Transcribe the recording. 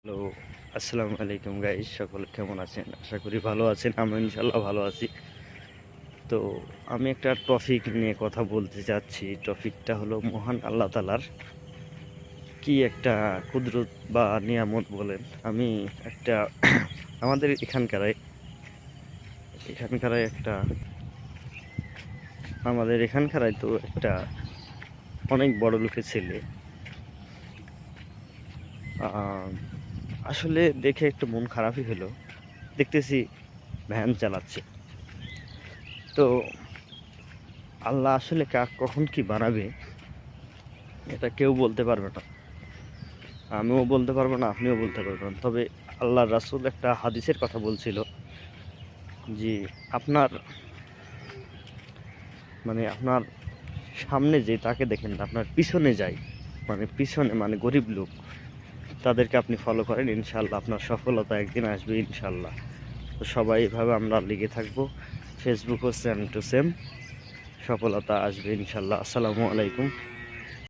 Hello, আসসালামু আলাইকুম guys, সকলে কেমন আছেন? আশা করি ভালো আছেন। আমি ইনশাল্লাহ ভালো আছি। তো আমি একটা টপিক নিয়ে কথা বলতে চাচ্ছি। টপিকটা হলো মহান আল্লাহ তাআলার কি একটা কুদরত বা নিয়ামত বলেন। আমি একটা আমাদের এখানকারাই একটা আমাদের এখানকারাই তো একটা অনেক বড় লোকের ছেলে। আহ, আসলে দেখে একটু মন খারাপই হলো। দেখতেছি ভ্যান চালাচ্ছে। তো আল্লাহ আসলে কখন কি বানাবে এটা কেউ বলতে পারবে না। আমিও বলতে পারবো না, আপনিও বলতে পারবেন না। তবে আল্লাহর রাসূল একটা হাদিসের কথা বলছিল যে আপনার আপনার সামনে যে তাকে দেখেন না, আপনার পিছনে যাই, পিছনে গরিব লোক, তাদেরকে আপনি ফলো করেন, ইনশাল্লাহ আপনার সফলতা একদিন আসবে ইনশাল্লাহ। তো সবাই এভাবে আমরা লেগে থাকবো। ফেসবুকও সেম টু সেম, সফলতা আসবে ইনশাল্লাহ। আসসালামু আলাইকুম।